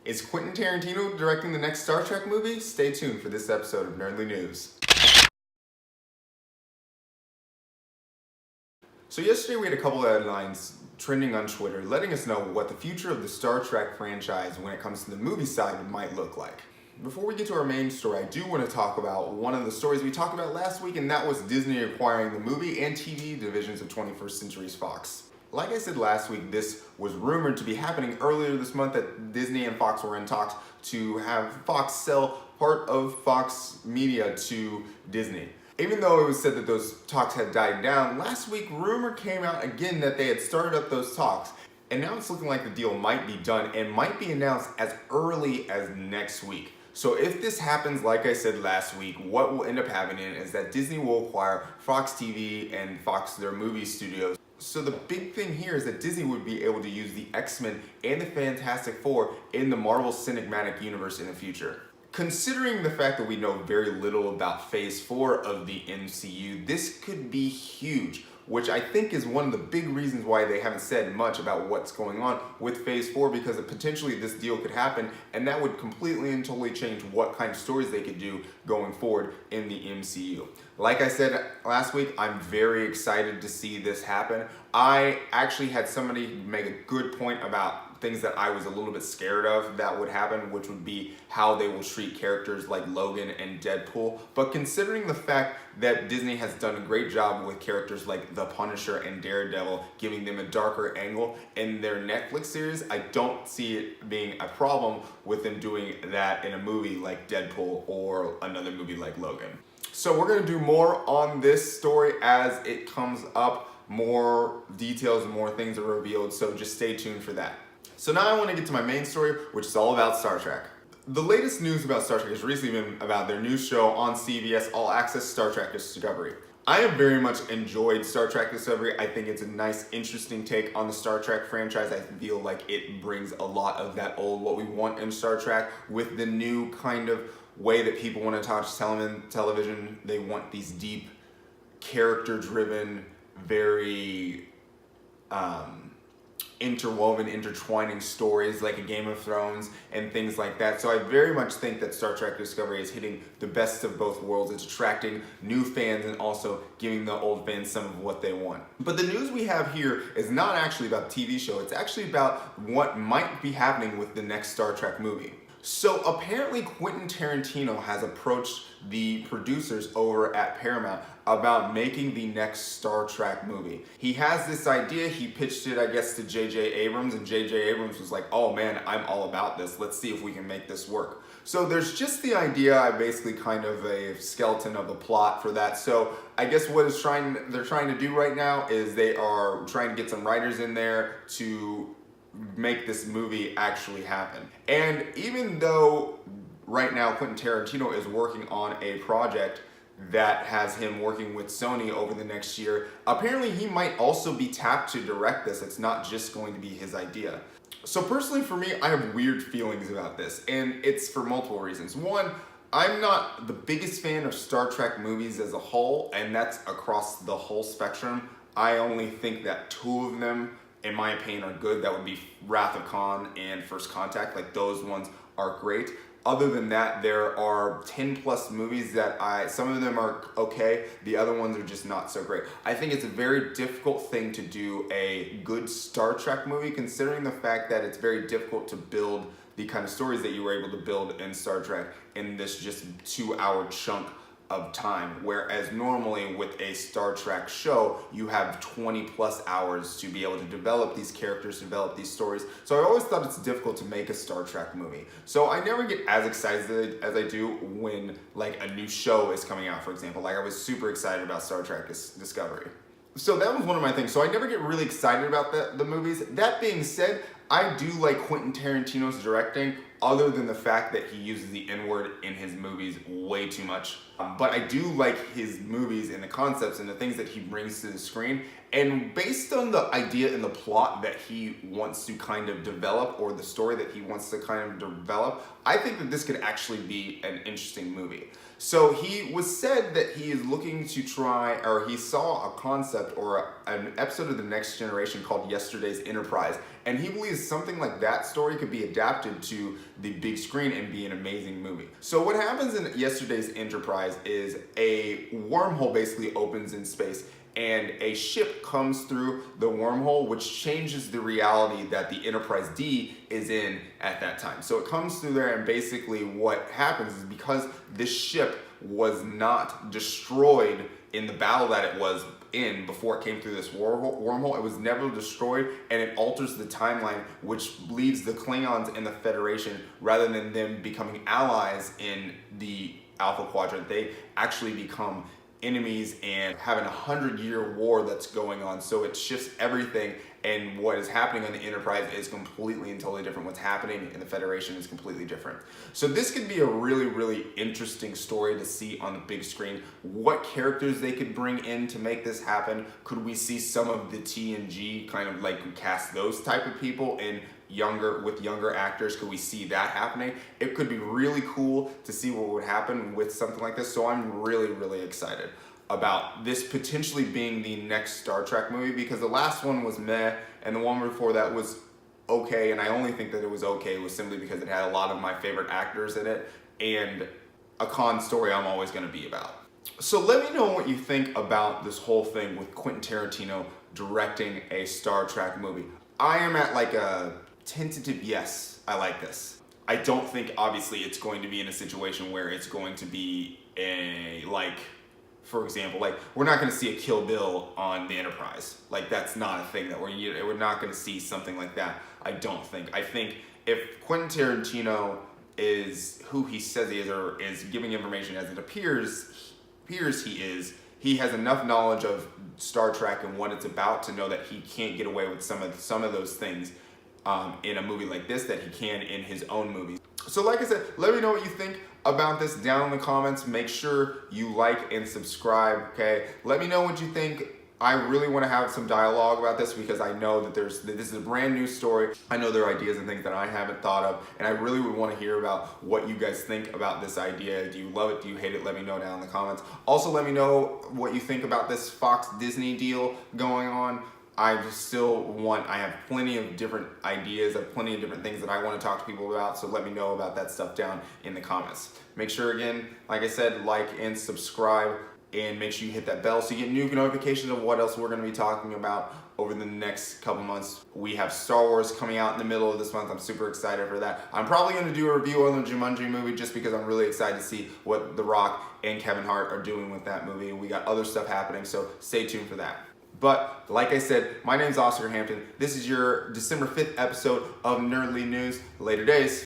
Is Quentin Tarantino directing the next Star Trek movie? Stay tuned for this episode of Nerdly News. So yesterday we had a couple of headlines trending on Twitter letting us know what the future of the Star Trek franchise when it comes to the movie side might look like. Before we get to our main story, I do want to talk about one of the stories we talked about last week, and that was Disney acquiring the movie and TV divisions of 21st Century's Fox. Like I said last week, this was rumored to be happening earlier this month, that Disney and Fox were in talks to have Fox sell part of Fox Media to Disney. Even though it was said that those talks had died down, last week rumor came out again that they had started up those talks. And now it's looking like the deal might be done and might be announced as early as next week. So if this happens, like I said last week, what will end up happening is that Disney will acquire Fox TV and Fox, their movie studios. So the big thing here is that Disney would be able to use the X-Men and the Fantastic Four in the Marvel Cinematic Universe in the future. Considering the fact that we know very little about Phase 4 of the MCU, this could be huge, which I think is one of the big reasons why they haven't said much about what's going on with Phase 4, because potentially this deal could happen, and that would completely and totally change what kind of stories they could do going forward in the MCU. Like I said last week, I'm very excited to see this happen. I actually had somebody make a good point about things that I was a little bit scared of that would happen, which would be how they will treat characters like Logan and Deadpool. But considering the fact that Disney has done a great job with characters like The Punisher and Daredevil, giving them a darker angle in their Netflix series, I don't see it being a problem with them doing that in a movie like Deadpool or another movie like Logan. So we're gonna do more on this story as it comes up. More details and more things are revealed, so just stay tuned for that. So now I want to get to my main story, which is all about Star Trek. The latest news about Star Trek has recently been about their new show on CBS All Access, Star Trek Discovery. I have very much enjoyed Star Trek Discovery. I think it's a nice, interesting take on the Star Trek franchise. I feel like it brings a lot of that old, what we want in Star Trek, with the new kind of way that people want to watch television. They want these deep, character-driven, very interwoven, intertwining stories like a Game of Thrones and things like that. So I very much think that Star Trek Discovery is hitting the best of both worlds. It's attracting new fans and also giving the old fans some of what they want. But the news we have here is not actually about the TV show. It's actually about what might be happening with the next Star Trek movie. So apparently Quentin Tarantino has approached the producers over at Paramount about making the next Star Trek movie. He has this idea, he pitched it, I guess, to J.J. Abrams, and J.J. Abrams was like, oh man, I'm all about this, let's see if we can make this work. So there's just the idea, basically kind of a skeleton of a plot for that. So I guess what they're trying to do right now is they are trying to get some writers in there to make this movie actually happen. And even though right now Quentin Tarantino is working on a project that has him working with Sony over the next year, apparently he might also be tapped to direct this. It's not just going to be his idea. So personally for me, I have weird feelings about this, and it's for multiple reasons. One, I'm not the biggest fan of Star Trek movies as a whole, and that's across the whole spectrum. I only think that two of them, in my opinion, are good. That would be Wrath of Khan and First Contact. Like, those ones are great. Other than that, there are 10 plus movies that some of them are okay, the other ones are just not so great. I think it's a very difficult thing to do a good Star Trek movie, considering the fact that it's very difficult to build the kind of stories that you were able to build in Star Trek in this just 2-hour chunk of time, whereas normally with a Star Trek show you have 20 plus hours to be able to develop these characters, develop these stories. So I always thought it's difficult to make a Star Trek movie. So I never get as excited as I do when like a new show is coming out, for example. Like, I was super excited about Star Trek Discovery. So that was one of my things. So I never get really excited about the movies. That being said, I do like Quentin Tarantino's directing, other than the fact that he uses the N-word in his movies way too much. But I do like his movies and the concepts and the things that he brings to the screen. And based on the idea and the plot that he wants to kind of develop, or the story that he wants to kind of develop, I think that this could actually be an interesting movie. So he was said that he is looking to try, or he saw a concept or an episode of The Next Generation called Yesterday's Enterprise, And he believes something like that story could be adapted to the big screen and be an amazing movie. So what happens in yesterday's Enterprise is a wormhole basically opens in space, and a ship comes through the wormhole, which changes the reality that the Enterprise D is in at that time. So it comes through there, and basically what happens is, because this ship was not destroyed in the battle that it was in before it came through this wormhole, it was never destroyed, and it alters the timeline, which leaves the Klingons in the Federation, rather than them becoming allies in the Alpha Quadrant, they actually become enemies and having 100-year war that's going on. So it shifts everything, and what is happening on the Enterprise is completely and totally different. What's happening in the Federation is completely different. So this could be a really, really interesting story to see on the big screen. What characters they could bring in to make this happen. Could we see some of the TNG kind of like cast those type of people in younger actors? Could we see that happening? It could be really cool to see what would happen with something like this. So I'm really, really excited about this potentially being the next Star Trek movie, because the last one was meh, and the one before that was okay, and I only think that it was okay was simply because it had a lot of my favorite actors in it, and a con story I'm always going to be about. So let me know what you think about this whole thing with Quentin Tarantino directing a Star Trek movie. I am at like a tentative yes, I like this. I don't think obviously it's going to be in a situation where it's going to be a, like, for example, like, we're not going to see a Kill Bill on the Enterprise. Like, that's not a thing that we're not going to see something like that. I don't think. I think if Quentin Tarantino is who he says he is, or is giving information as it appears he is, he has enough knowledge of Star Trek and what it's about to know that he can't get away with some of those things in a movie like this that he can in his own movies. So like I said, let me know what you think about this down in the comments. Make sure you like and subscribe, okay? Let me know what you think. I really want to have some dialogue about this, because I know that this is a brand new story. I know there are ideas and things that I haven't thought of, and I really would want to hear about what you guys think about this idea. Do you love it? Do you hate it? Let me know down in the comments. Also, let me know what you think about this Fox Disney deal going on. I have plenty of different ideas, I have plenty of different things that I want to talk to people about, so let me know about that stuff down in the comments. Make sure, again, like I said, like and subscribe, and make sure you hit that bell so you get new notifications of what else we're going to be talking about over the next couple months. We have Star Wars coming out in the middle of this month. I'm super excited for that. I'm probably going to do a review on the Jumanji movie, just because I'm really excited to see what The Rock and Kevin Hart are doing with that movie. We got other stuff happening, so stay tuned for that. But like I said, my name's Oscar Hampton. This is your December 5th episode of Nerdly News. Later days.